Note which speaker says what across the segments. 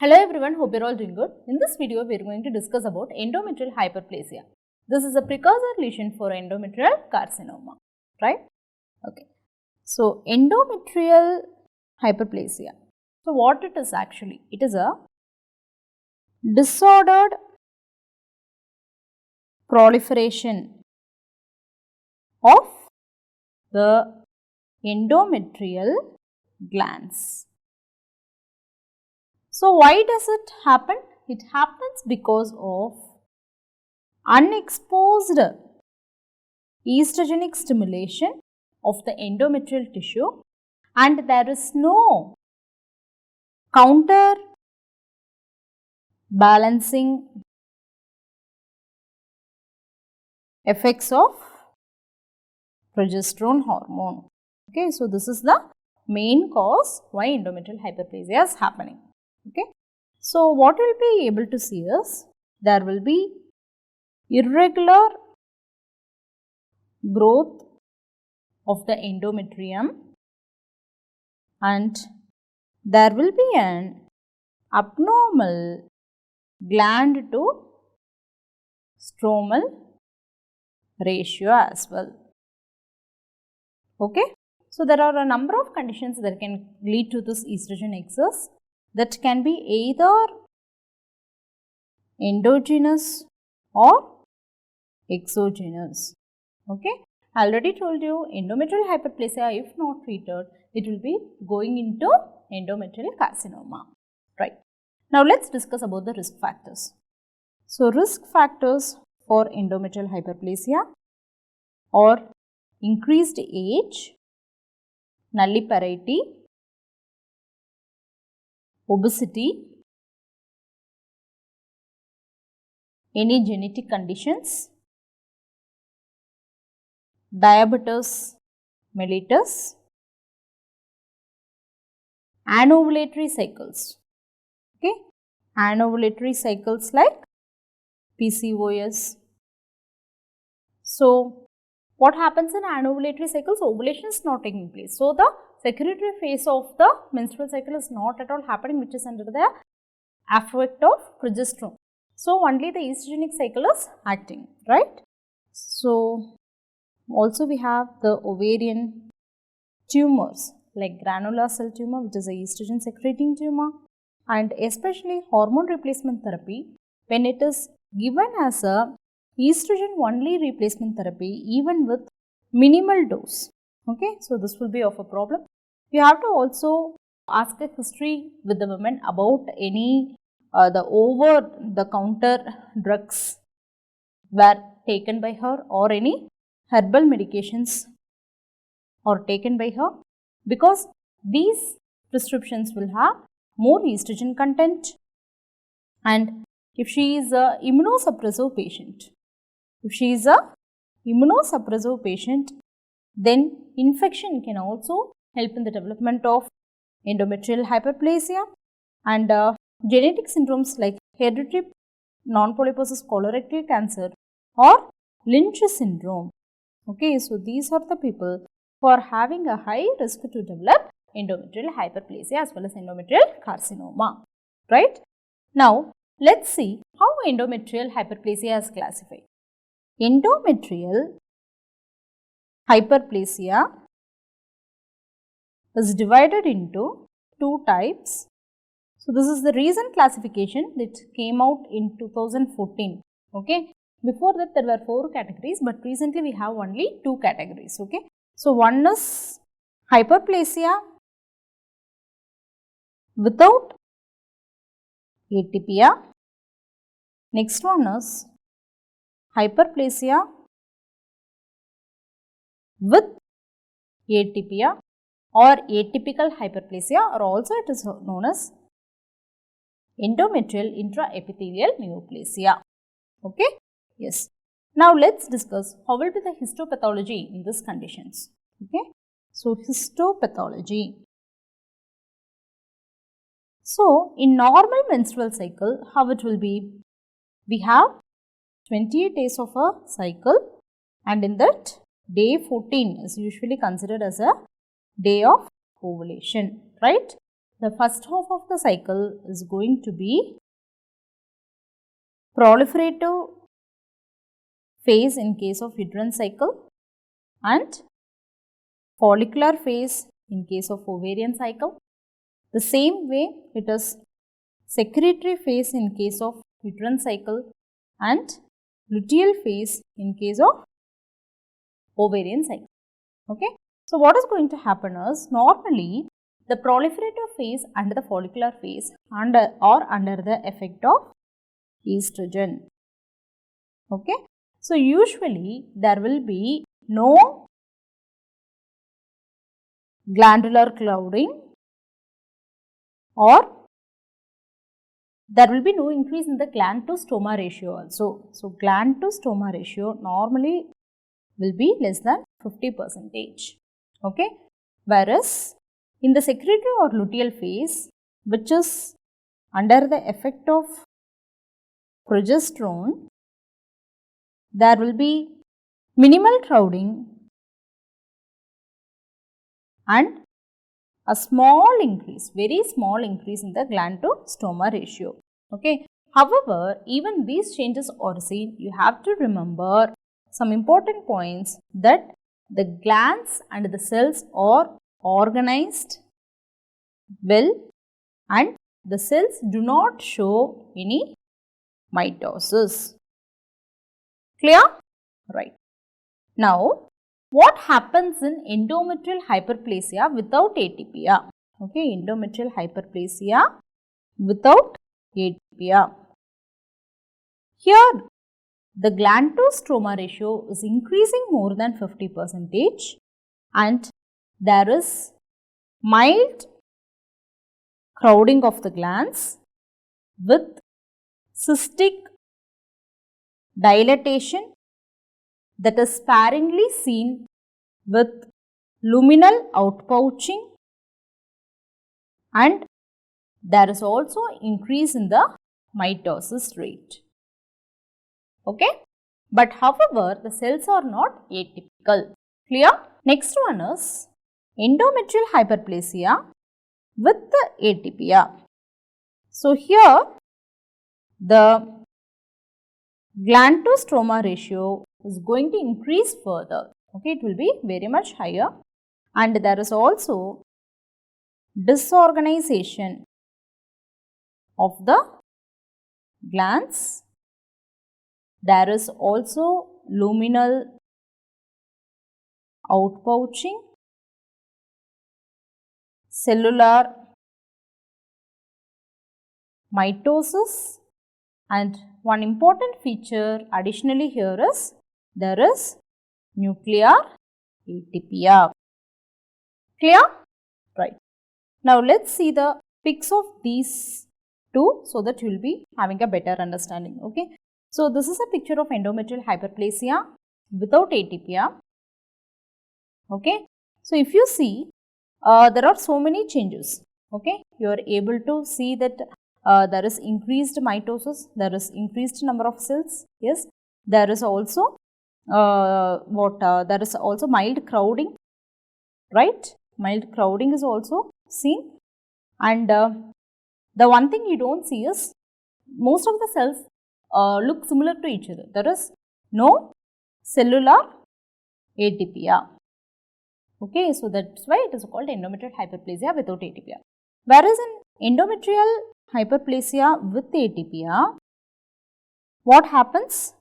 Speaker 1: Hello everyone, hope you're all doing good. In this video, we are going to discuss about endometrial hyperplasia. This is a precursor lesion for endometrial carcinoma, right? Okay. So, endometrial hyperplasia. So, what it is actually? It is a disordered proliferation of the endometrial glands. So, why does it happen? It happens because of unexposed estrogenic stimulation of the endometrial tissue, and there is no counter balancing effects of progesterone hormone. Okay, so this is the main cause why endometrial hyperplasia is happening. Okay, so what we will be able to see is there will be irregular growth of the endometrium, and there will be an abnormal gland to stromal ratio as well. Okay, so there are a number of conditions that can lead to this estrogen excess. That can be either endogenous or exogenous. Okay, I already told you endometrial hyperplasia, if not treated, it will be going into endometrial carcinoma, right? Now let's discuss about the risk factors. So risk factors for endometrial hyperplasia are increased age, nulliparity, obesity, any genetic conditions, diabetes mellitus, anovulatory cycles. Okay, anovulatory cycles like PCOS. So, what happens in anovulatory cycles? Ovulation is not taking place. So, the secretory phase of the menstrual cycle is not at all happening, which is under the effect of progesterone. So, only the estrogenic cycle is acting, right? So, also we have the ovarian tumors like granular cell tumor, which is a estrogen secreting tumor, and especially hormone replacement therapy when it is given as a estrogen only replacement therapy, even with minimal dose. Okay, so this will be of a problem. You have to also ask a history with the women about any the over the counter drugs were taken by her, or any herbal medications are taken by her, because these prescriptions will have more estrogen content. And if she is a immunosuppressive patient, then infection can also help in the development of endometrial hyperplasia, and genetic syndromes like hereditary non-polyposis colorectal cancer or Lynch syndrome. Okay, so these are the people who are having a high risk to develop endometrial hyperplasia as well as endometrial carcinoma, right? Now, let's see how endometrial hyperplasia is classified. Endometrial hyperplasia is divided into two types. So, this is the recent classification that came out in 2014. Okay, before that there were 4 categories, but recently we have only 2 categories. Okay, so one is hyperplasia without atypia. Next one is hyperplasia with atypia or atypical hyperplasia, or also it is known as endometrial intraepithelial neoplasia. Okay, yes. Now let's discuss how will be the histopathology in these conditions. Okay, so histopathology. So in normal menstrual cycle, how it will be? We have 28 days of a cycle, and in that day 14 is usually considered as a day of ovulation, right? the first half of the cycle is going to be proliferative phase in case of uterine cycle and follicular phase in case of ovarian cycle. The same way it is secretory phase in case of uterine cycle and luteal phase in case of ovarian cycle. Okay. So, what is going to happen is normally the proliferative phase and the follicular phase are under the effect of estrogen. Okay. So, usually there will be no glandular clouding or there will be no increase in the gland to stoma ratio also. So, gland to stoma ratio normally will be less than 50%. Okay. Whereas, in the secretory or luteal phase, which is under the effect of progesterone, there will be minimal crowding and a small increase, very small increase in the gland to stoma ratio. Okay. However, even these changes are seen, you have to remember some important points that the glands and the cells are organized well and the cells do not show any mitosis. Clear? Right. Now, what happens in endometrial hyperplasia without atypia? Okay, endometrial hyperplasia without atypia. Here, the gland to stroma ratio is increasing more than 50% and there is mild crowding of the glands with cystic dilatation that is sparingly seen with luminal outpouching and there is also increase in the mitosis rate. Okay. But however, the cells are not atypical. Clear? Next one is endometrial hyperplasia with the atypia. So, here the gland to stroma ratio is going to increase further. Okay, it will be very much higher and there is also disorganization of the glands. There is also luminal outpouching, cellular mitosis and one important feature additionally here is there is nuclear atypia. Clear? Right. Now, let us see the pics of these two so that you will be having a better understanding. Okay. So, this is a picture of endometrial hyperplasia without atypia. Okay. So, if you see there are so many changes. Okay. You are able to see that there is increased mitosis, there is increased number of cells. Yes. There is also there is also mild crowding, right? Mild crowding is also seen and the one thing you don't see is most of the cells look similar to each other. There is no cellular atypia. Okay, so that's why it is called endometrial hyperplasia without atypia. Whereas in endometrial hyperplasia with atypia, what happens?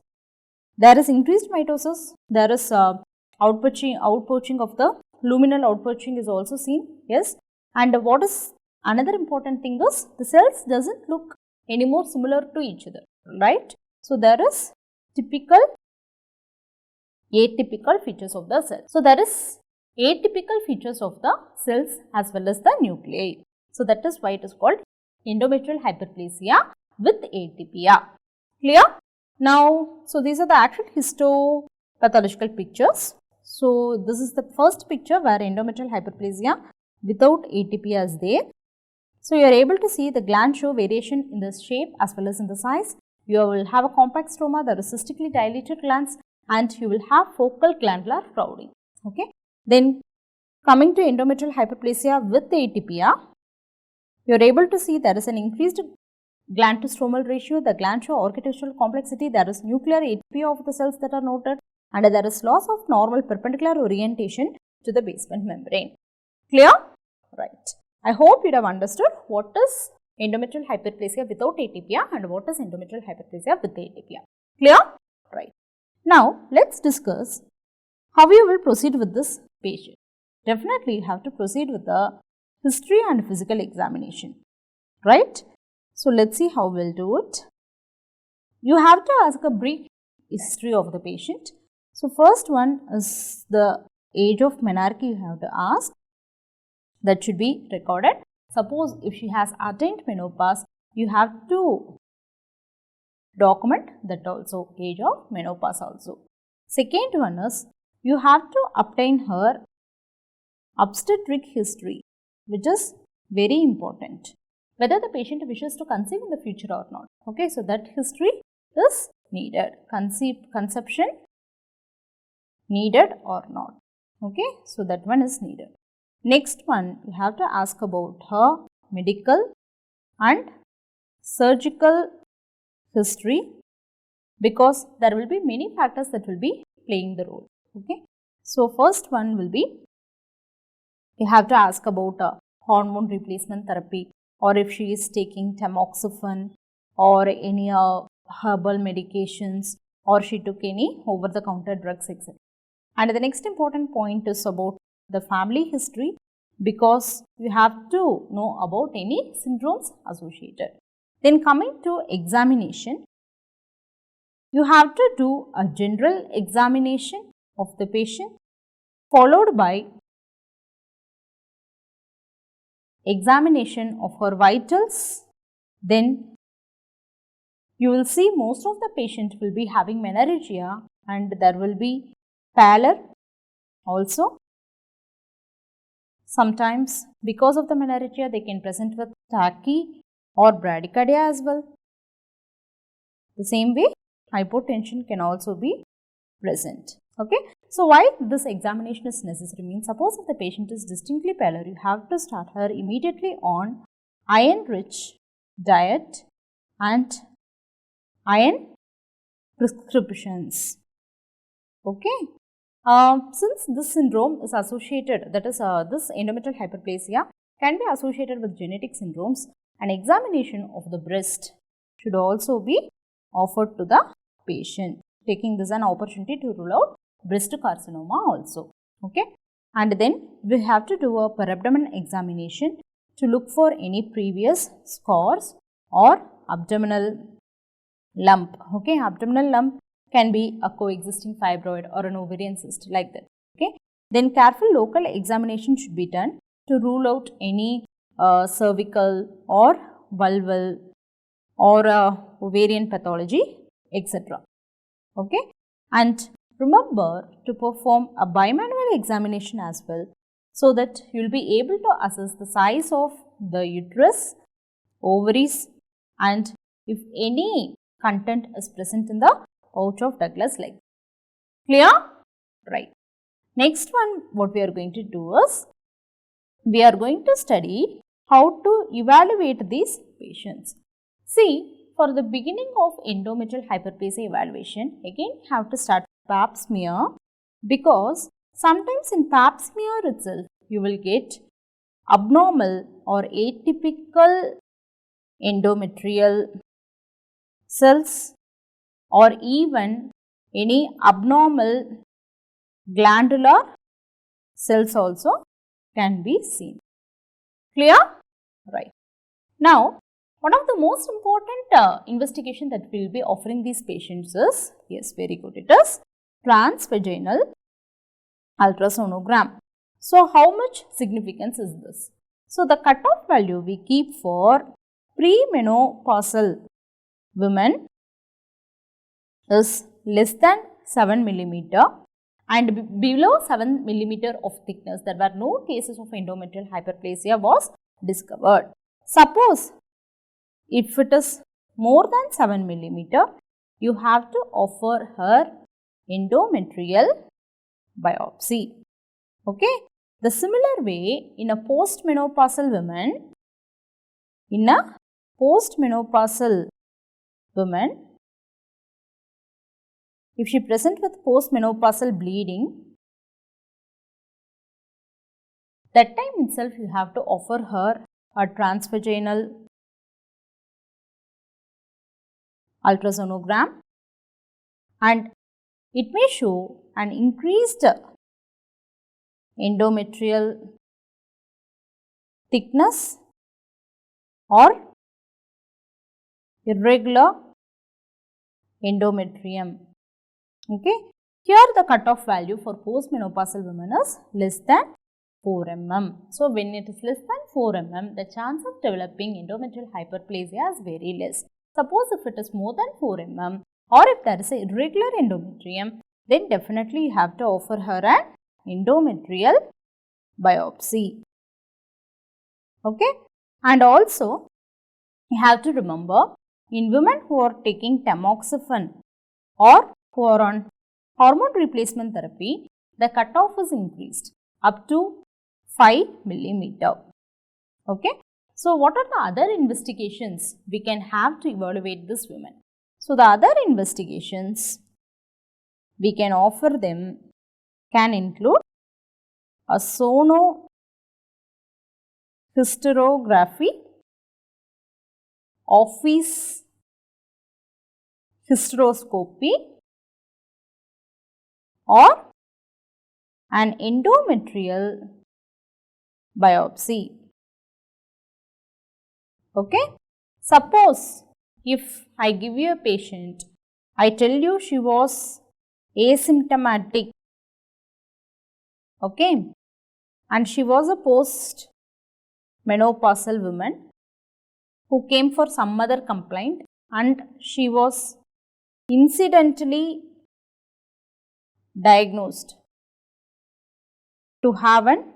Speaker 1: There is increased mitosis, there is outpouching of the luminal outpouching is also seen. Yes, and what is another important thing is the cells doesn't look any more similar to each other, right? So, there is typical, atypical features of the cell. So, there is atypical features of the cells as well as the nuclei. So, that is why it is called endometrial hyperplasia with atypia. Clear? Now, so these are the actual histopathological pictures. So, this is the first picture where endometrial hyperplasia without atypia is there. So, you are able to see the gland show variation in the shape as well as in the size. You will have a compact stroma, there is cystically dilated glands and you will have focal glandular crowding. Okay. Then coming to endometrial hyperplasia with atypia, You are able to see there is an increased gland to stromal ratio, the gland show architectural complexity, there is nuclear atypia of the cells that are noted, and there is loss of normal perpendicular orientation to the basement membrane. Clear? Right. I hope you have understood what is endometrial hyperplasia without atypia and what is endometrial hyperplasia with atypia. Clear? Right. Now, let's discuss how you will proceed with this patient. Definitely, you have to proceed with the history and physical examination. Right? So, let's see how we'll do it. You have to ask a brief history of the patient. So, first one is the age of menarche you have to ask. That should be recorded. Suppose if she has attained menopause, you have to document that also, age of menopause also. Second one is, you have to obtain her obstetric history, which is very important. Whether the patient wishes to conceive in the future or not. Okay, so that history is needed. Conception needed or not. Okay, so that one is needed. Next one, you have to ask about her medical and surgical history, because there will be many factors that will be playing the role. Okay, so first one will be, you have to ask about hormone replacement therapy, or if she is taking tamoxifen or any herbal medications, or she took any over-the-counter drugs, etc. And the next important point is about the family history, because you have to know about any syndromes associated. Then coming to examination, you have to do a general examination of the patient, followed by examination of her vitals. Then you will see most of the patient will be having menorrhagia, and there will be pallor also. Sometimes because of the menorrhagia, they can present with tachy or bradycardia as well. The same way, hypotension can also be present. Okay. So, why this examination is necessary means, suppose if the patient is distinctly pallor, you have to start her immediately on iron-rich diet and iron prescriptions. Okay. Since this syndrome is associated, that is this endometrial hyperplasia can be associated with genetic syndromes, an examination of the breast should also be offered to the patient, taking this an opportunity to rule out breast carcinoma also. Okay. And then we have to do a per-abdomen examination to look for any previous scars or abdominal lump. Okay. Abdominal lump can be a coexisting fibroid or an ovarian cyst, like that. Okay. Then careful local examination should be done to rule out any cervical or vulval or ovarian pathology, etc. Okay. And remember to perform a bimanual examination as well, so that you will be able to assess the size of the uterus, ovaries, and if any content is present in the pouch of Douglas leg. Clear? Right. Next one, what we are going to do is, we are going to study how to evaluate these patients. See, for the beginning of endometrial hyperplasia evaluation, again have to start pap smear, because sometimes in pap smear itself you will get abnormal or atypical endometrial cells, or even any abnormal glandular cells also can be seen. Clear? Right. Now, one of the most important investigation that we will be offering these patients is, yes, very good, it is transvaginal ultrasonogram. So, how much significance is this? So, the cutoff value we keep for premenopausal women is less than 7 millimeter, and below 7 millimeter of thickness there were no cases of endometrial hyperplasia was discovered. Suppose if it is more than 7 millimeter, you have to offer her endometrial biopsy. Okay. The similar way, in a postmenopausal woman, in a postmenopausal woman, if she presents with postmenopausal bleeding, that time itself you have to offer her a transvaginal ultrasonogram, and it may show an increased endometrial thickness or irregular endometrium. Okay. Here the cutoff value for postmenopausal women is less than 4 mm. So, when it is less than 4 mm, the chance of developing endometrial hyperplasia is very less. Suppose if it is more than 4 mm or if there is a irregular endometrium, then definitely you have to offer her an endometrial biopsy. Okay. And also you have to remember, in women who are taking tamoxifen or who are on hormone replacement therapy, the cutoff is increased up to 5 millimeter. Okay. So, what are the other investigations we can have to evaluate this woman? So, the other investigations we can offer them can include a sonohysterography, office hysteroscopy, or an endometrial biopsy. Okay. Suppose if I give you a patient, I tell you she was asymptomatic, okay, and she was a post-menopausal woman who came for some other complaint and she was incidentally diagnosed to have an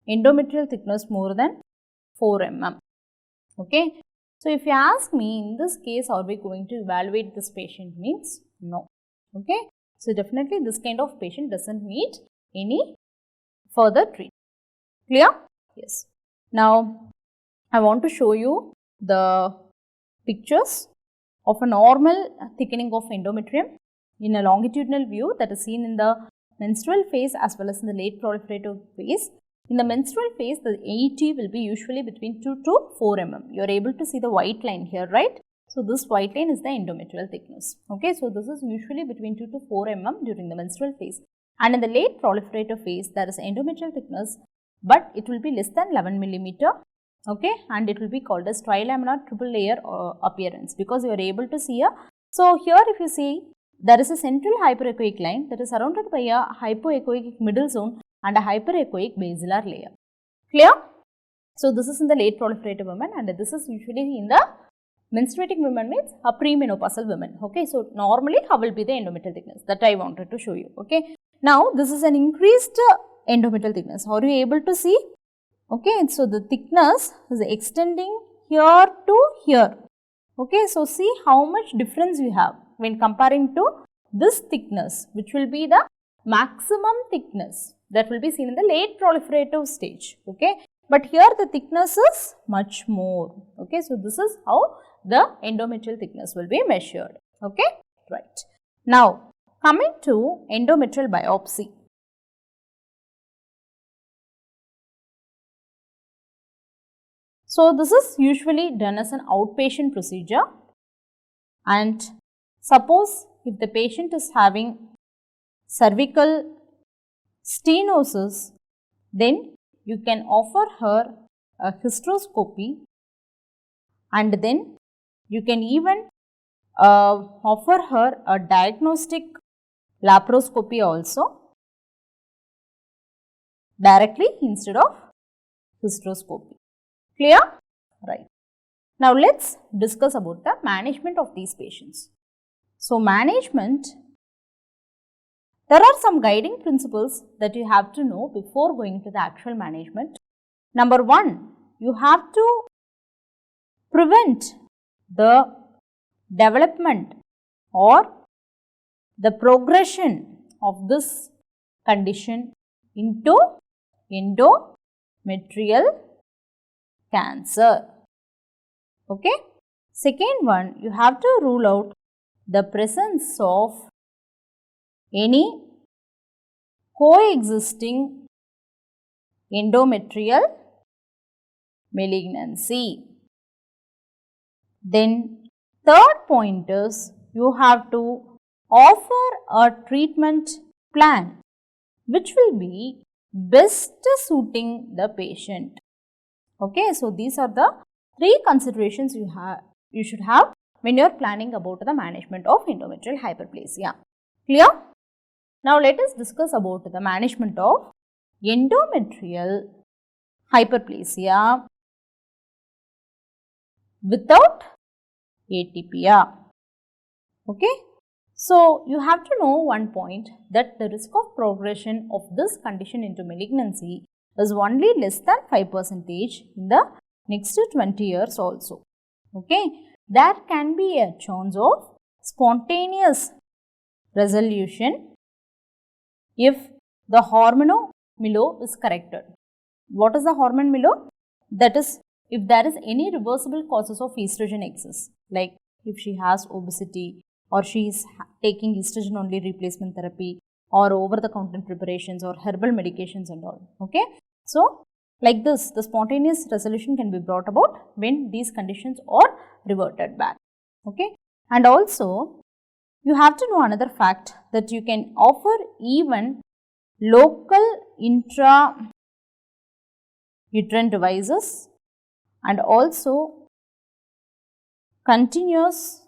Speaker 1: endometrial thickness more than 4 mm. Okay. So, if you ask me, in this case, are we going to evaluate this patient? Means no. Okay. So, definitely this kind of patient doesn't need any further treatment. Clear? Yes. Now, I want to show you the pictures of a normal thickening of endometrium in a longitudinal view that is seen in the menstrual phase as well as in the late proliferative phase. In the menstrual phase, the AT will be usually between 2 to 4 mm. You are able to see the white line here, right? So, this white line is the endometrial thickness. Okay, so this is usually between 2 to 4 mm during the menstrual phase. And in the late proliferative phase, there is endometrial thickness, but it will be less than 11 millimeter. Okay, and it will be called as trilaminar triple layer appearance because you are able to see a. So, here if you see, there is a central hyperechoic line that is surrounded by a hypoechoic middle zone and a hyperechoic basilar layer. Clear? So, this is in the late proliferative women and this is usually in the menstruating women, means a premenopausal women. Okay. So, normally how will be the endometrial thickness, that I wanted to show you. Okay. Now, this is an increased endometrial thickness. Are you able to see? Okay. So, the thickness is extending here to here. Okay. So, see how much difference you have when comparing to this thickness, which will be the maximum thickness that will be seen in the late proliferative stage. Okay. But here the thickness is much more. Okay. So, this is how the endometrial thickness will be measured. Okay. Right. Now, coming to endometrial biopsy. So, this is usually done as an outpatient procedure, and suppose if the patient is having cervical stenosis, then you can offer her a hysteroscopy and then you can even offer her a diagnostic laparoscopy also directly instead of hysteroscopy. Clear? Right. Now, let us discuss about the management of these patients. So, management, there are some guiding principles that you have to know before going to the actual management. Number 1, you have to prevent the development or the progression of this condition into endometrial cancer. Okay. Second one, you have to rule out the presence of any coexisting endometrial malignancy. Then third point is you have to offer a treatment plan which will be best suiting the patient. Okay, so these are the three considerations you should have when you are planning about the management of endometrial hyperplasia. Clear? Now let us discuss about the management of endometrial hyperplasia without atypia. Okay. So you have to know one point, that the risk of progression of this condition into malignancy is only less than 5% in the next 20 years also. Okay. There can be a chance of spontaneous resolution if the hormone is corrected. What is the hormone Milo? That is, if there is any reversible causes of estrogen excess, like if she has obesity or she is taking estrogen only replacement therapy or over the counter preparations or herbal medications and all. Okay. So, like this, the spontaneous resolution can be brought about when these conditions are reverted back. Okay. And also, you have to know another fact, that you can offer even local intrauterine devices and also continuous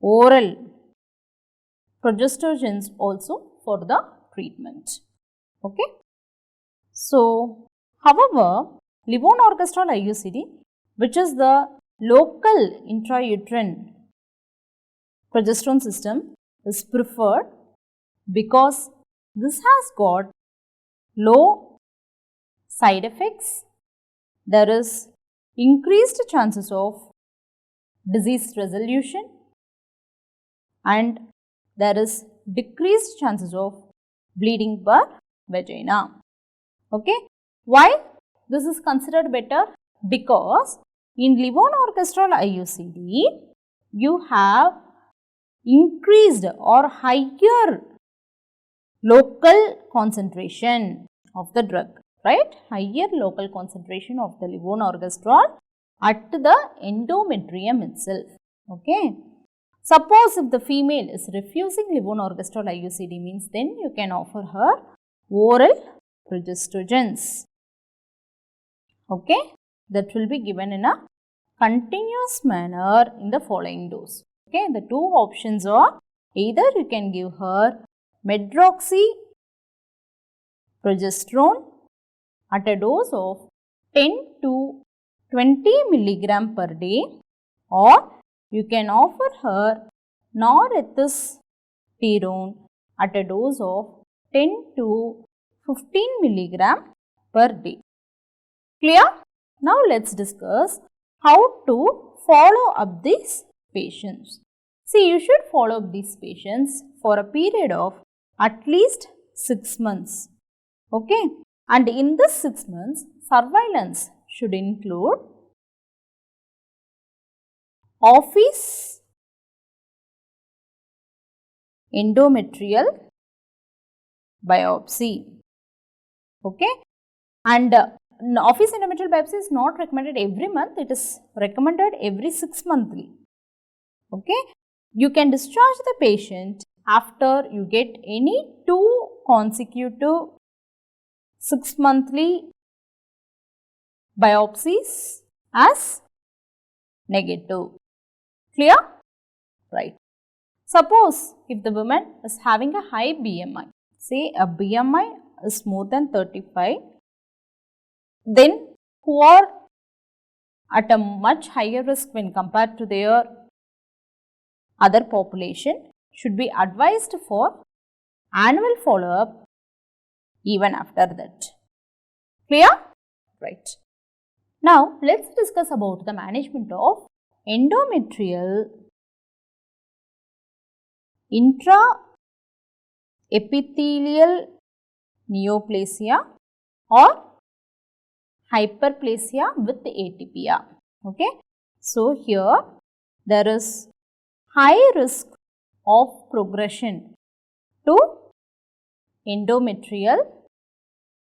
Speaker 1: oral progestogens also for the treatment. Okay. So, however, levonorgestrel IUCD, which is the local intrauterine progesterone system, is preferred because this has got low side effects. There is increased chances of disease resolution and there is decreased chances of bleeding per vagina. Okay. Why this is considered better? Because in levonorgestrel IUCD, you have increased or higher local concentration of the drug, right? Higher local concentration of the levonorgestrel at the endometrium itself. Okay. Suppose if the female is refusing levonorgestrel IUCD, means then you can offer her oral progestogens. Okay. That will be given in a continuous manner in the following dose. Okay. The two options are, either you can give her medroxyprogesterone at a dose of 10 to 20 milligram per day, or you can offer her norethistyrone at a dose of 10 to 15 milligram per day. Clear? Now let's discuss how to follow up these patients. See, you should follow up these patients for a period of at least 6 months. Okay. And in this 6 months, surveillance should include office endometrial biopsy. Okay. And office endometrial biopsy is not recommended every month, it is recommended every 6 monthly. Okay. You can discharge the patient after you get any 2 consecutive 6 monthly biopsies as negative. Clear? Right. Suppose if the woman is having a high BMI, say a BMI is more than 35, then who are at a much higher risk when compared to their other population, should be advised for annual follow-up even after that. Clear? Right. Now, let's discuss about the management of endometrial intraepithelial neoplasia or hyperplasia with atypia. Okay. So, here there is high risk of progression to endometrial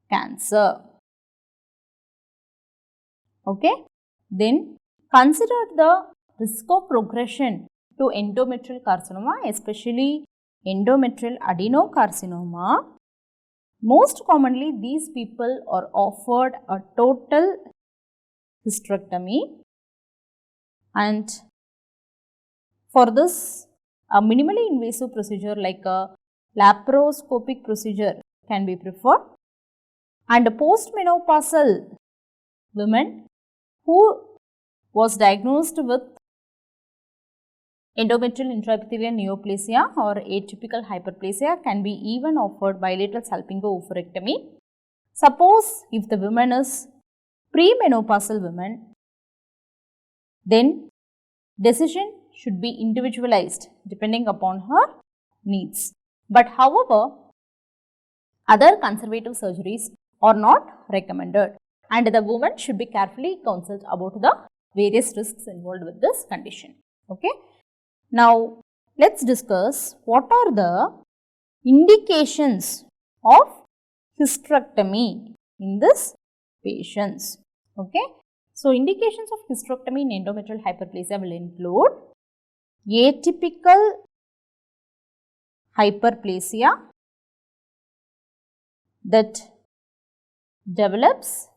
Speaker 1: cancer. Okay. Then consider the risk of progression to endometrial carcinoma, especially endometrial adenocarcinoma. Most commonly, these people are offered a total hysterectomy, and for this, a minimally invasive procedure like a laparoscopic procedure can be preferred, and postmenopausal women who was diagnosed with endometrial intraepithelial neoplasia or atypical hyperplasia can be even offered bilateral salpingo-oophorectomy. Suppose if the woman is premenopausal woman, then decision should be individualized depending upon her needs. But however, other conservative surgeries are not recommended, and the woman should be carefully counseled about the various risks involved with this condition. Okay. Now, let us discuss what are the indications of hysterectomy in this patients. Okay. So, indications of hysterectomy in endometrial hyperplasia will include atypical hyperplasia that develops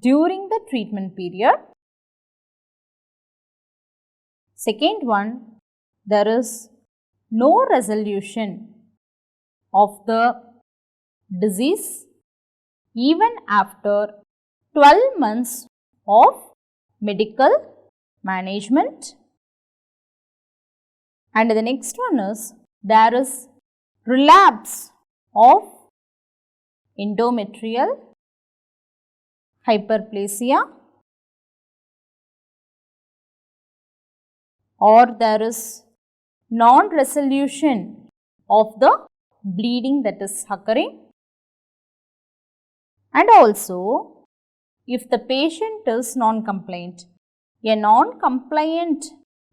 Speaker 1: during the treatment period. Second one, there is no resolution of the disease even after 12 months of medical management. And the next one is there is relapse of endometrial hyperplasia, or there is non-resolution of the bleeding that is occurring, and also if the patient is non-compliant, a non-compliant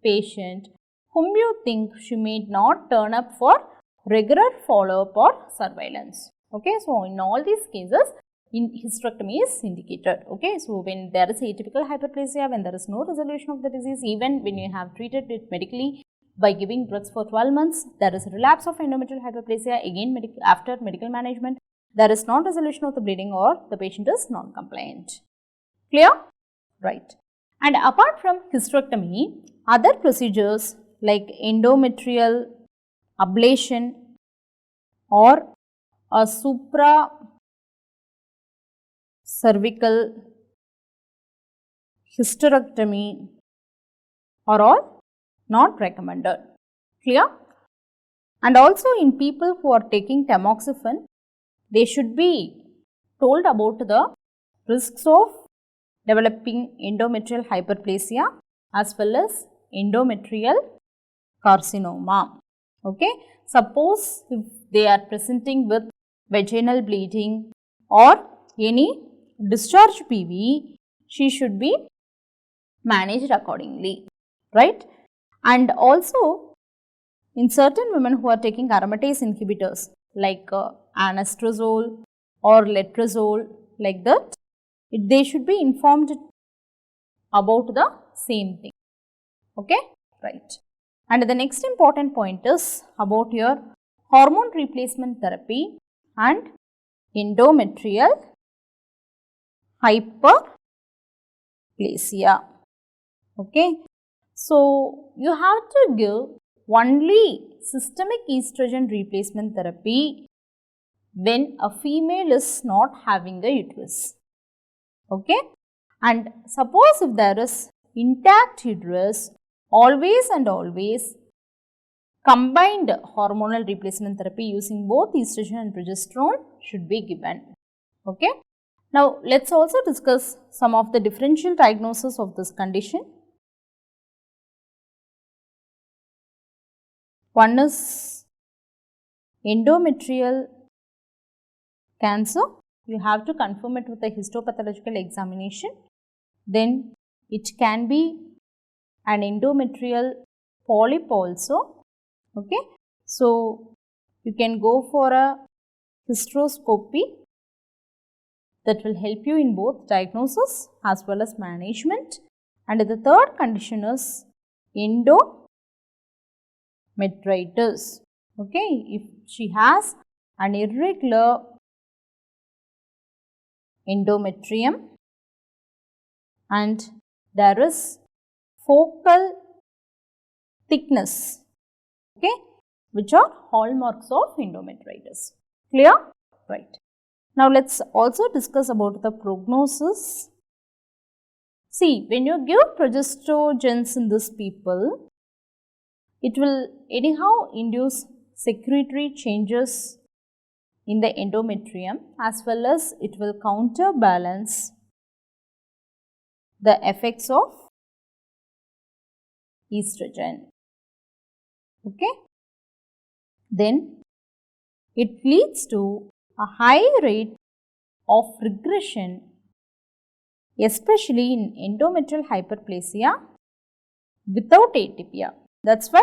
Speaker 1: patient whom you think she may not turn up for regular follow-up or surveillance. Okay, so in all these cases, hysterectomy is indicated. Okay, so when there is atypical hyperplasia, when there is no resolution of the disease, even when you have treated it medically by giving drugs for 12 months, there is relapse of endometrial hyperplasia again after medical management, there is non-resolution of the bleeding or the patient is non-compliant. Clear? Right. And apart from hysterectomy, other procedures like endometrial ablation or a supracervical hysterectomy are all not recommended. Clear? And also in people who are taking tamoxifen, they should be told about the risks of developing endometrial hyperplasia as well as endometrial carcinoma. Okay. Suppose if they are presenting with vaginal bleeding or any discharge PV, she should be managed accordingly, right? And also in certain women who are taking aromatase inhibitors like anastrozole or letrozole, like that, they should be informed about the same thing. Okay, right. And the next important point is about your hormone replacement therapy and endometrial hyperplasia. Okay, so you have to give only systemic estrogen replacement therapy when a female is not having a uterus. Okay, and suppose if there is intact uterus, always and always combined hormonal replacement therapy using both estrogen and progesterone should be given. Okay. Now, let us also discuss some of the differential diagnoses of this condition. One is endometrial cancer. You have to confirm it with a histopathological examination. Then It can be an endometrial polyp also. Okay. So, you can go for a hysteroscopy that will help you in both diagnosis as well as management. And the third condition is endometritis. Okay, if she has an irregular endometrium and there is focal thickness, okay, which are hallmarks of endometritis. Clear? Right. Now, let us also discuss about the prognosis. See, when you give progestogens in these people, it will anyhow induce secretory changes in the endometrium as well as it will counterbalance the effects of estrogen. Okay. Then it leads to a high rate of regression, especially in endometrial hyperplasia without atypia. That's why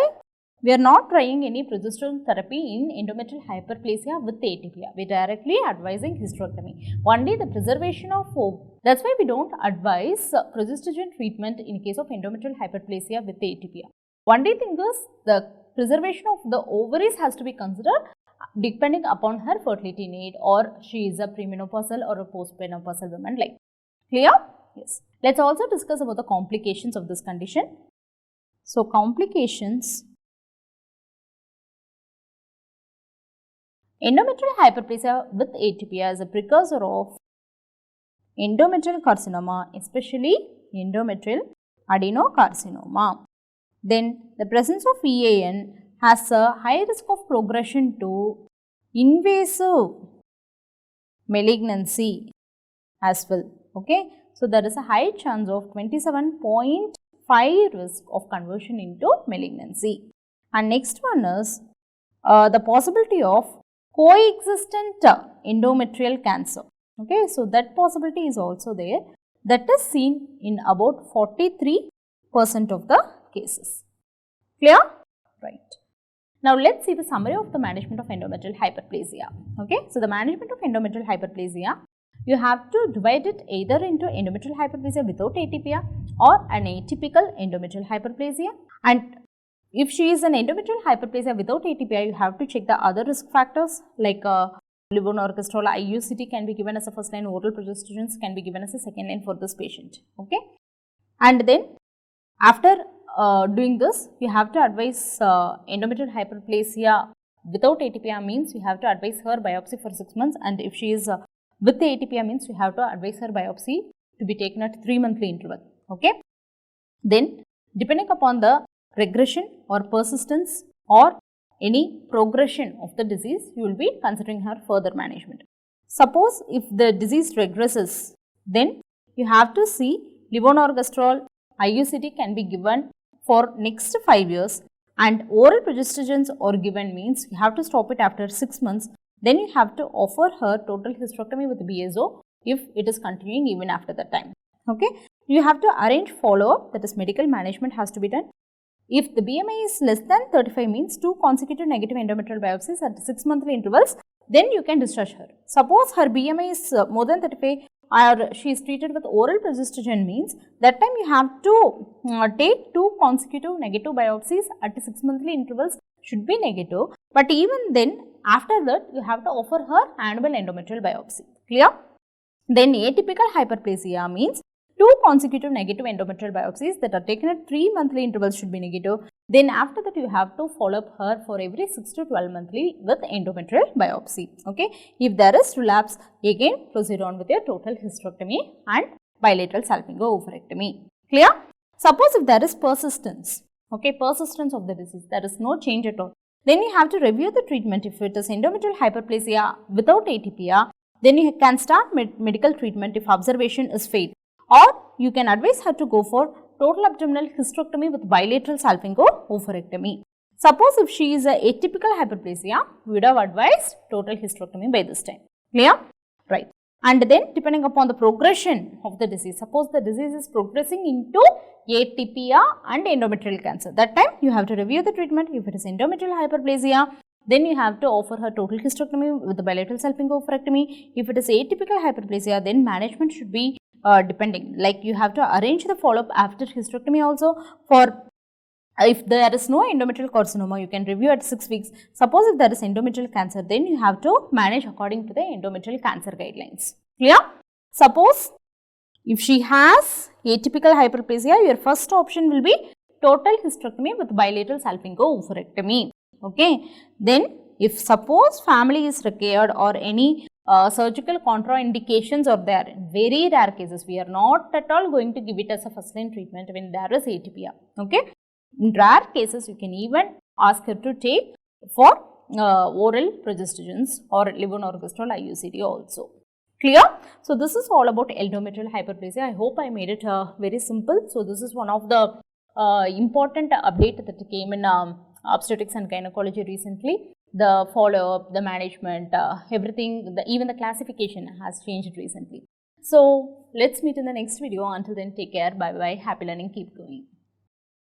Speaker 1: we are not trying any progesterone therapy in endometrial hyperplasia with atypia. We are directly advising hysterectomy. Only the preservation of ovum. That's why we don't advise progestogen treatment in case of endometrial hyperplasia with atypia. Only thing is the preservation of the ovaries has to be considered depending upon her fertility need, or she is a premenopausal or a postmenopausal woman, like. Clear? Yes. Let's also discuss about the complications of this condition. So, complications. Endometrial hyperplasia with atypia is a precursor of endometrial carcinoma, especially endometrial adenocarcinoma. Then, the presence of EAN has a high risk of progression to invasive malignancy as well. Okay. So, there is a high chance of 27.5 risk of conversion into malignancy. And next one is the possibility of coexistent endometrial cancer. Okay. So, that possibility is also there. That is seen in about 43% of the cases. Clear? Right. Now, let us see the summary of the management of endometrial hyperplasia. Okay. So, the management of endometrial hyperplasia, you have to divide it either into endometrial hyperplasia without atypia or an atypical endometrial hyperplasia. And if she is an endometrial hyperplasia without atypia, you have to check the other risk factors like levonorgestrel, IUCT can be given as a first line, oral progestogens can be given as a second line for this patient. Okay. And then after doing this, you have to advise endometrial hyperplasia without atypia means you have to advise her biopsy for 6 months, and if she is with the atypia means you have to advise her biopsy to be taken at 3 monthly interval. Okay. Then depending upon the regression or persistence or any progression of the disease, you will be considering her further management. Suppose if the disease regresses, then you have to see levonorgestrel, IUCT can be given for next 5 years, and oral progestogens are given means you have to stop it after 6 months. Then you have to offer her total hysterectomy with BSO if it is continuing even after that time. Okay. You have to arrange follow-up, that is medical management has to be done. If the BMI is less than 35 means 2 consecutive negative endometrial biopsies at 6 monthly intervals, then you can discharge her. Suppose her BMI is more than 35 or she is treated with oral progestogen means that time you have to take 2 consecutive negative biopsies at 6 monthly intervals should be negative, but even then after that you have to offer her annual endometrial biopsy. Clear? Then atypical hyperplasia means 2 consecutive negative endometrial biopsies that are taken at 3 monthly intervals should be negative. Then after that you have to follow up her for every 6 to 12 monthly with endometrial biopsy. Okay. If there is relapse, again proceed on with your total hysterectomy and bilateral salpingo-oophorectomy. Clear? Suppose if there is persistence, okay, persistence of the disease, there is no change at all, then you have to review the treatment. If it is endometrial hyperplasia without atypia, then you can start medical treatment if observation is failed, or you can advise her to go for total abdominal hysterectomy with bilateral salpingo-oophorectomy. Suppose if she is a atypical hyperplasia, we would have advised total hysterectomy by this time. Clear? Right. And then depending upon the progression of the disease, suppose the disease is progressing into atypia and endometrial cancer, that time you have to review the treatment. If it is endometrial hyperplasia, then you have to offer her total hysterectomy with the bilateral salpingo-oophorectomy. If it is atypical hyperplasia, then management should be depending, like you have to arrange the follow-up after hysterectomy also. For if there is no endometrial carcinoma, you can review at 6 weeks. Suppose if there is endometrial cancer, then you have to manage according to the endometrial cancer guidelines. Clear? Suppose if she has atypical hyperplasia, your first option will be total hysterectomy with bilateral salpingo-oophorectomy. Okay. Then if suppose family is required or any surgical contraindications are there, in very rare cases, we are not at all going to give it as a first line treatment when there is atypia. Okay. In rare cases, you can even ask her to take for oral progestogens or levonorgestrel IUCD also. Clear? So, this is all about endometrial hyperplasia. I hope I made it very simple. So, this is one of the important update that came in obstetrics and gynecology recently. The follow-up, the management, everything, even the classification has changed recently. So, let's meet in the next video. Until then, take care. Bye-bye. Happy learning. Keep going.